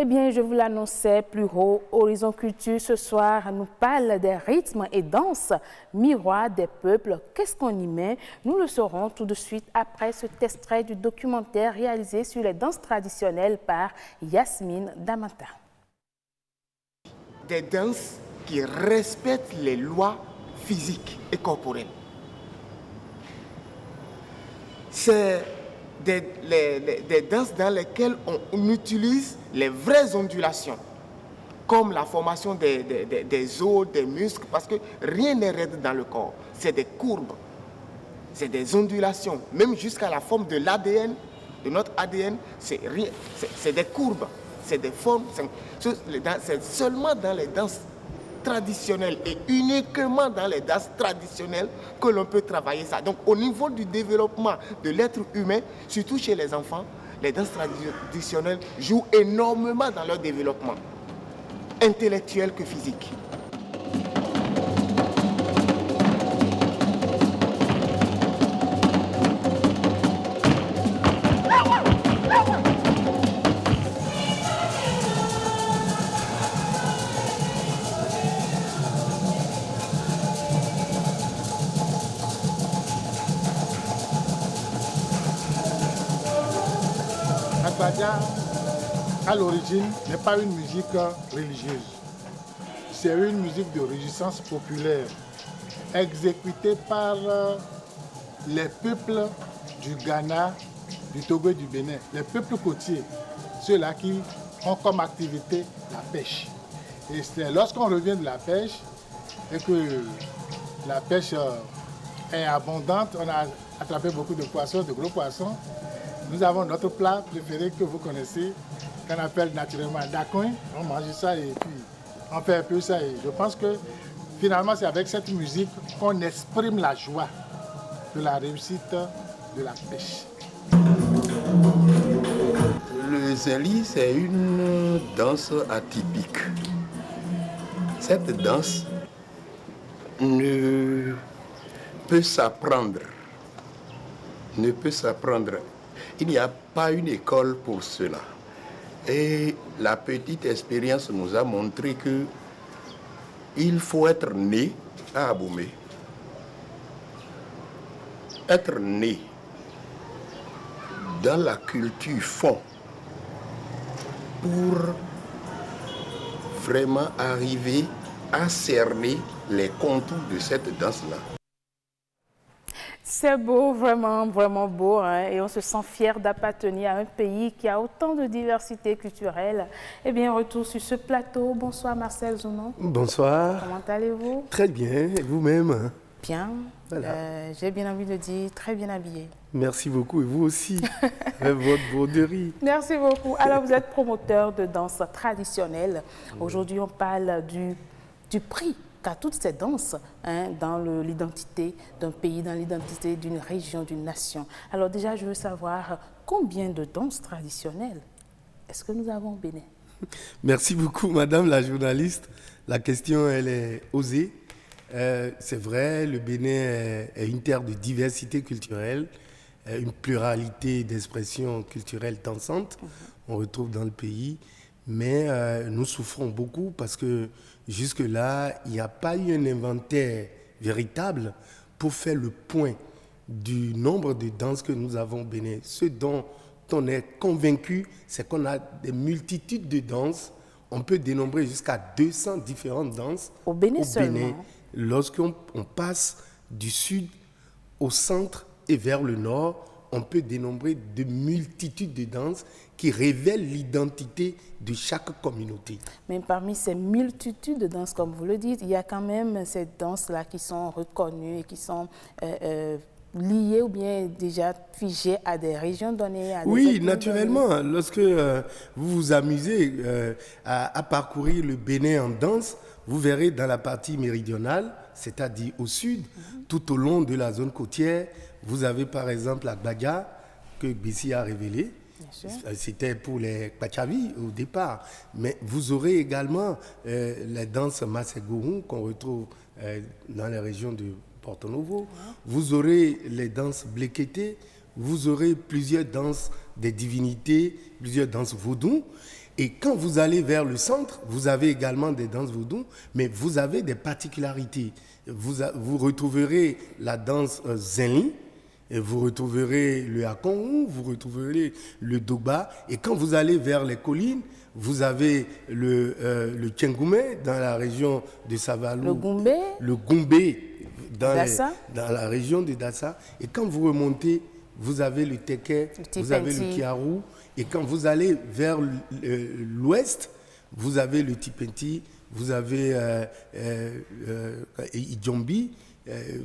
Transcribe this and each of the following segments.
Eh bien, je vous l'annonçais plus haut, Horizon Culture ce soir nous parle des rythmes et danses, miroirs des peuples. Qu'est-ce qu'on y met? Nous le saurons tout de suite après cet extrait du documentaire réalisé sur les danses traditionnelles par Yasmine Damata. Des danses qui respectent les lois physiques et corporelles. C'est des danses dans lesquelles on utilise les vraies ondulations, comme la formation des os, des muscles, parce que rien n'est raide dans le corps. C'est des courbes, c'est des ondulations, même jusqu'à la forme de l'ADN, de notre ADN, c'est des courbes, c'est des formes. C'est seulement dans les danses traditionnelles et uniquement dans les danses traditionnelles que l'on peut travailler ça. Donc au niveau du développement de l'être humain, surtout chez les enfants, les danses traditionnelles jouent énormément dans leur développement, intellectuel que physique. Agbadia, à l'origine, n'est pas une musique religieuse. C'est une musique de résistance populaire exécutée par les peuples du Ghana, du Togo et du Bénin, les peuples côtiers, ceux-là qui ont comme activité la pêche. Et c'est lorsqu'on revient de la pêche et que la pêche est abondante, on a attrapé beaucoup de poissons, de gros poissons. Nous avons notre plat préféré que vous connaissez, qu'on appelle naturellement dacoin. On mange ça et puis on fait un peu ça. Et je pense que finalement, c'est avec cette musique qu'on exprime la joie de la réussite de la pêche. Le zéli, c'est une danse atypique. Cette danse ne peut s'apprendre. Il n'y a pas une école pour cela. Et la petite expérience nous a montré que il faut être né à Abomey. Être né dans la culture fond pour vraiment arriver à cerner les contours de cette danse-là. C'est beau, vraiment, vraiment beau, hein, et on se sent fier d'appartenir à un pays qui a autant de diversité culturelle. Eh bien, retour sur ce plateau. Bonsoir Marcel Zounon. Bonsoir. Comment allez-vous? Très bien, et vous-même? Bien. Voilà. J'ai bien envie de dire très bien habillé. Merci beaucoup, et vous aussi, avec votre broderie. Merci beaucoup. Alors, vous êtes promoteur de danse traditionnelle. Aujourd'hui, on parle du prix qu'a toutes ces danses dans l'identité d'un pays, dans l'identité d'une région, d'une nation. Alors déjà, je veux savoir combien de danses traditionnelles est-ce que nous avons au Bénin? Merci beaucoup, madame la journaliste. La question, elle est osée. C'est vrai, le Bénin est une terre de diversité culturelle, une pluralité d'expressions culturelles dansantes. On retrouve dans le pays. Mais nous souffrons beaucoup parce que jusque-là, il n'y a pas eu un inventaire véritable pour faire le point du nombre de danses que nous avons au Bénin. Ce dont on est convaincu, c'est qu'on a des multitudes de danses. On peut dénombrer jusqu'à 200 différentes danses au Bénin seulement. Lorsqu'on passe du sud au centre et vers le nord, on peut dénombrer de multitudes de danses qui révèlent l'identité de chaque communauté. Mais parmi ces multitudes de danses, comme vous le dites, il y a quand même ces danses-là qui sont reconnues et qui sont liées ou bien déjà figées à des régions données. Oui, naturellement. Lorsque vous vous amusez à parcourir le Bénin en danse, vous verrez dans la partie méridionale, c'est-à-dire au sud, tout au long de la zone côtière, vous avez par exemple la Agbadia que Bessie a révélée. C'était pour les Kwachavi au départ. Mais vous aurez également les danses Masségourou qu'on retrouve dans les régions de Porto Novo. Vous aurez les danses Blekété. Vous aurez plusieurs danses des divinités, plusieurs danses vaudou. Et quand vous allez vers le centre, vous avez également des danses vaudou, mais vous avez des particularités. Vous retrouverez la danse Zenli, et vous retrouverez le Akon, vous retrouverez le Dogba. Et quand vous allez vers les collines, vous avez le Tchengoumé dans la région de Savalou. Le Goumbé dans la région de Dassa. Et quand vous remontez, vous avez le Teke, vous avez le Kiarou. Et quand vous allez vers l'ouest, vous avez le Tipenti, vous avez Idjombi.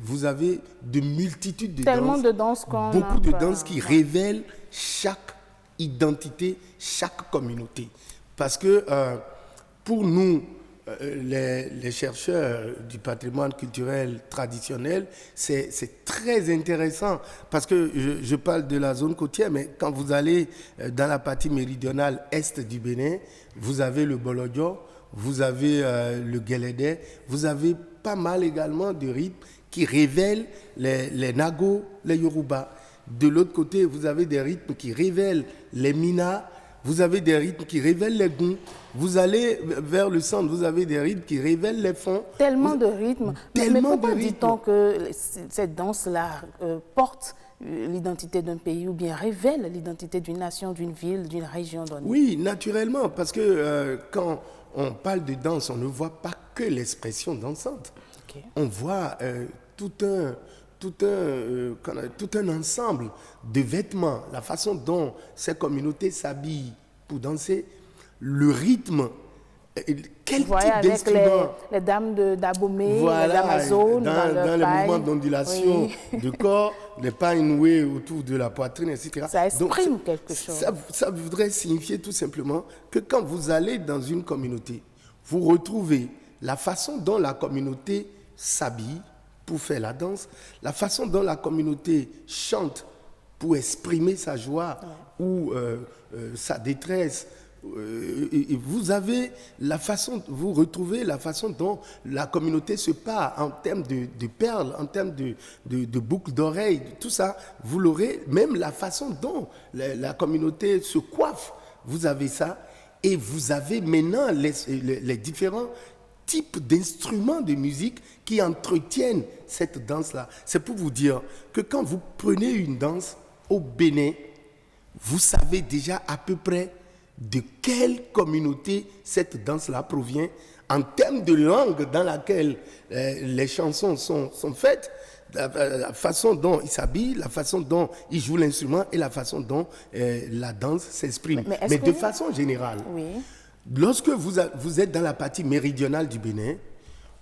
Vous avez de multitudes de danses, beaucoup de danses qui révèlent chaque identité, chaque communauté. Parce que pour nous, les chercheurs du patrimoine culturel traditionnel, c'est très intéressant. Parce que je parle de la zone côtière, mais quand vous allez dans la partie méridionale est du Bénin, vous avez le Bolodjo, vous avez le Guélédé, vous avez pas mal également de rythmes qui révèlent les Nago, les Yoruba. De l'autre côté, vous avez des rythmes qui révèlent les Mina, vous avez des rythmes qui révèlent les Goun. Vous allez vers le centre, vous avez des rythmes qui révèlent les Fonds. Tellement de rythmes. Mais pourquoi dit-on que cette danse-là porte l'identité d'un pays ou bien révèle l'identité d'une nation, d'une ville, d'une région donnée? Oui, naturellement, parce que quand on parle de danse, on ne voit pas que l'expression dansante. Okay. On voit tout un ensemble de vêtements, la façon dont ces communautés s'habillent pour danser, le rythme, quel type d'instrument. Les dames d'Abomey, les Amazones, dans les mouvements d'ondulation de corps, les pas noués autour de la poitrine, etc. Ça exprime quelque chose. Ça voudrait signifier tout simplement que quand vous allez dans une communauté, vous retrouvez la façon dont la communauté s'habille pour faire la danse, la façon dont la communauté chante pour exprimer sa joie ou sa détresse. Et vous retrouvez la façon dont la communauté se part en termes de perles, en termes de boucles d'oreilles, tout ça. Vous l'aurez, même la façon dont la communauté se coiffe, vous avez ça. Et vous avez maintenant les différents types d'instruments de musique qui entretiennent cette danse-là. C'est pour vous dire que quand vous prenez une danse au Bénin, vous savez déjà à peu près de quelle communauté cette danse-là provient en termes de langue dans laquelle les chansons sont faites, la façon dont ils s'habillent, la façon dont ils jouent l'instrument et la façon dont la danse s'exprime. Mais de façon générale, lorsque vous êtes dans la partie méridionale du Bénin,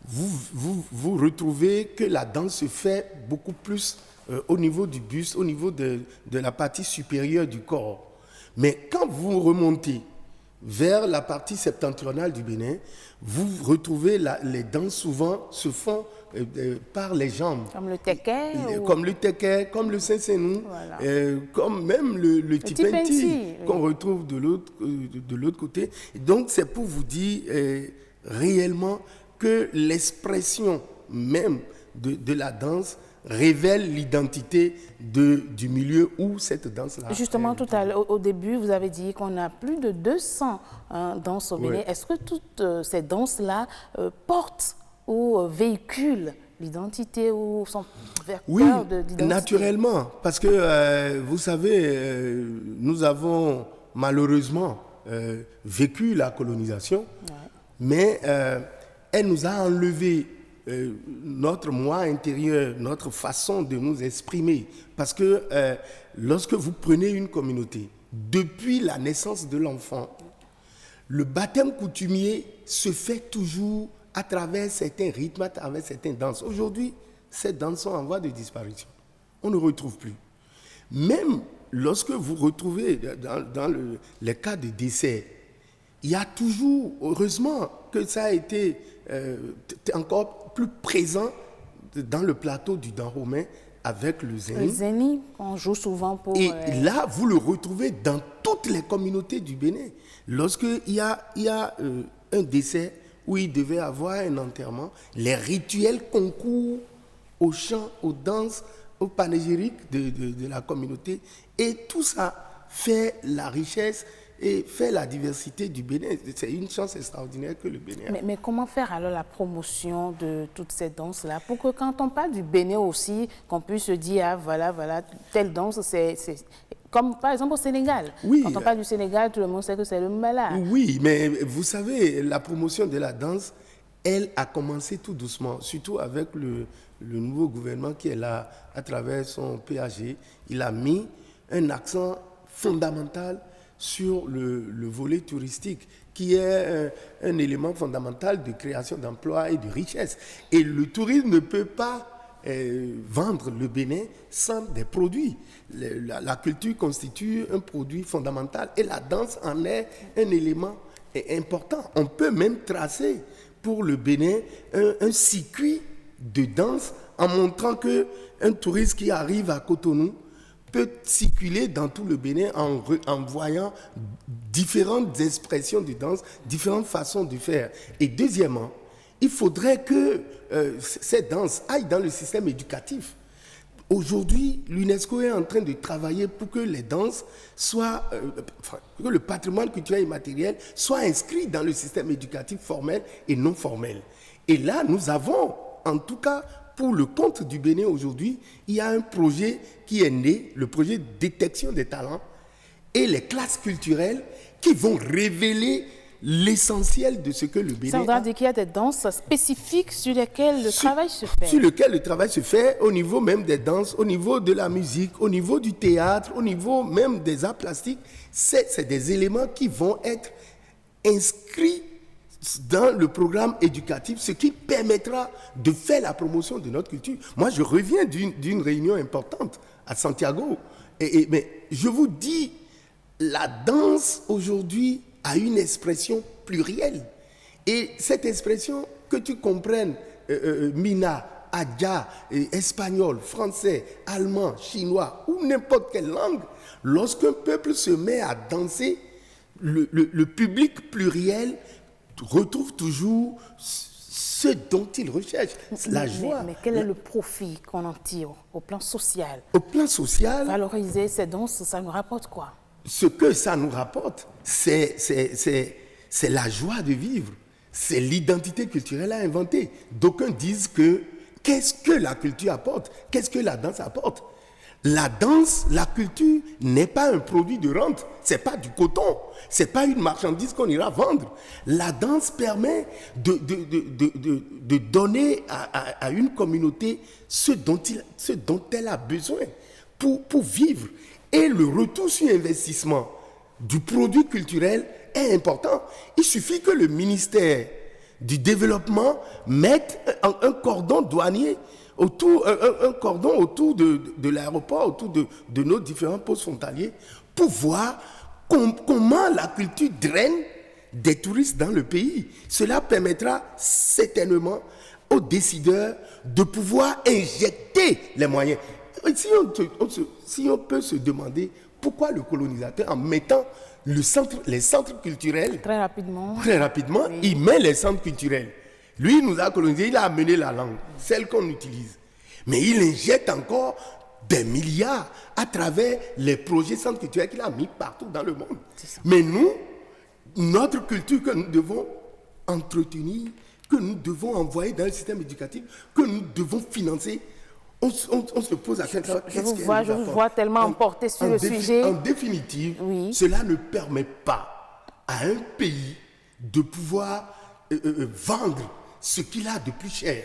vous retrouvez que la danse se fait beaucoup plus au niveau du buste, au niveau de la partie supérieure du corps. Mais quand vous remontez vers la partie septentrionale du Bénin, vous retrouvez les danses souvent se font par les jambes. Comme le Teke Comme le Teke, comme le Saint-Sénou, comme même le Tipenti qu'on retrouve de l'autre côté. Et donc c'est pour vous dire réellement que l'expression même de la danse révèle l'identité du milieu où cette danse-là. Justement, tout à l'heure, au début, vous avez dit qu'on a plus de 200 danses au Bénin. Est-ce que toutes ces danses-là portent ou véhiculent l'identité ou sont vecteurs d'identité? Naturellement, parce que vous savez, nous avons malheureusement vécu la colonisation, mais elle nous a enlevé notre moi intérieur, notre façon de nous exprimer. Parce que lorsque vous prenez une communauté, depuis la naissance de l'enfant, le baptême coutumier se fait toujours à travers certains rythmes, à travers certaines danses. Aujourd'hui, ces danses sont en voie de disparition. On ne retrouve plus. Même lorsque vous retrouvez dans les cas de décès, il y a toujours, heureusement que ça a été encore plus présent dans le plateau du Dahomey avec le Zeni. Le Zeni, on joue souvent pour... Et là, vous le retrouvez dans toutes les communautés du Bénin. Lorsqu'il y a un décès où il devait avoir un enterrement, les rituels concourent au chant, aux danses, au panégyrique de la communauté. Et tout ça fait la richesse et fait la diversité du Bénin. C'est une chance extraordinaire que le Bénin a. Mais comment faire alors la promotion de toutes ces danses-là pour que quand on parle du Bénin aussi, qu'on puisse se dire, ah voilà, telle danse, c'est comme par exemple au Sénégal. Oui. Quand on parle du Sénégal, tout le monde sait que c'est le mbala. Oui, mais vous savez, la promotion de la danse, elle a commencé tout doucement, surtout avec le nouveau gouvernement qui est là à travers son PAG. Il a mis un accent fondamental sur le volet touristique, qui est un élément fondamental de création d'emplois et de richesse. Et le tourisme ne peut pas vendre le Bénin sans des produits. La culture constitue un produit fondamental et la danse en est un élément important. On peut même tracer pour le Bénin un circuit de danse en montrant qu'un touriste qui arrive à Cotonou peut circuler dans tout le Bénin en voyant différentes expressions de danse, différentes façons de faire. Et deuxièmement, il faudrait que ces danses aillent dans le système éducatif. Aujourd'hui, l'UNESCO est en train de travailler pour que les danses soient, que le patrimoine culturel et immatériel soit inscrit dans le système éducatif formel et non formel. Et là, nous avons, en tout cas, pour le compte du Bénin aujourd'hui, il y a un projet qui est né, le projet de détection des talents et les classes culturelles qui vont révéler l'essentiel de ce que le Bénin Ça voudra dire qu'il y a des danses spécifiques sur lesquelles le travail se fait. Sur lequel le travail se fait au niveau même des danses, au niveau de la musique, au niveau du théâtre, au niveau même des arts plastiques. C'est des éléments qui vont être inscrits dans le programme éducatif, ce qui permettra de faire la promotion de notre culture. Moi, je reviens d'une réunion importante à Santiago. Mais je vous dis, la danse aujourd'hui a une expression plurielle. Et cette expression, que tu comprennes, Mina, Adja, espagnol, français, allemand, chinois ou n'importe quelle langue, lorsqu'un peuple se met à danser, le public pluriel retrouve toujours ce dont il recherche, la joie. Mais quel est le profit qu'on en tire au plan social? Au plan social, Valoriser ces danses, ça nous rapporte quoi? Ce que ça nous rapporte, c'est la joie de vivre. C'est l'identité culturelle à inventer. D'aucuns disent que qu'est-ce que la culture apporte? Qu'est-ce que la danse apporte? La danse, la culture n'est pas un produit de rente, c'est pas du coton, c'est pas une marchandise qu'on ira vendre. La danse permet de donner à une communauté ce dont elle a besoin pour vivre. Et le retour sur investissement du produit culturel est important. Il suffit que le ministère du Développement mette un cordon douanier un cordon autour de l'aéroport, autour de nos différents postes frontaliers, pour voir comment la culture draine des touristes dans le pays. Cela permettra certainement aux décideurs de pouvoir injecter les moyens. Si on peut se demander pourquoi le colonisateur, en mettant les centres culturels, très rapidement, oui, il met les centres culturels. Lui, il nous a colonisé, il a amené la langue, celle qu'on utilise. Mais il injecte encore des milliards à travers les projets centres culturels qu'il a mis partout dans le monde. Mais nous, notre culture que nous devons entretenir, que nous devons envoyer dans le système éducatif, que nous devons financer, on se pose la question. Je vous vois tellement emporté sur le sujet. En définitive, oui, cela ne permet pas à un pays de pouvoir vendre ce qu'il a de plus cher.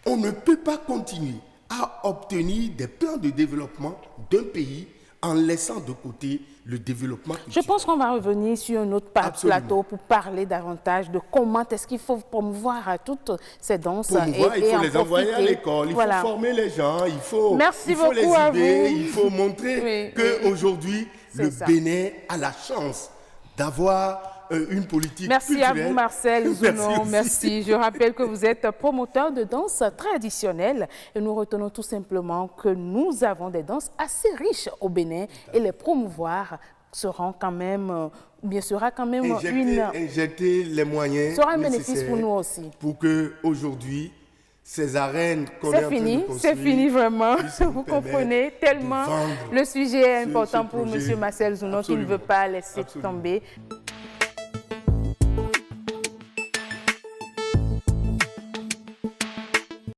On ne peut pas continuer à obtenir des plans de développement d'un pays en laissant de côté le développement culturel. Je pense qu'on va revenir sur un autre plateau pour parler davantage de comment est-ce qu'il faut promouvoir toutes ces danses. Il faut les envoyer à l'école, il faut former les gens, il faut les aider, il faut montrer qu'aujourd'hui, le Bénin a la chance d'avoir une politique Merci culturelle. À vous, Marcel Zounon. Merci. Je rappelle que vous êtes promoteur de danse traditionnelle et nous retenons tout simplement que nous avons des danses assez riches au Bénin et les promouvoir sera quand même injecter les moyens sera un bénéfice pour nous aussi. Pour que aujourd'hui ces arènes qu'on est en train de construire. C'est fini vraiment. Vous permettre comprenez tellement de vendre le sujet est important pour projet. M. Marcel Zouno qui ne veut pas laisser Absolument. tomber.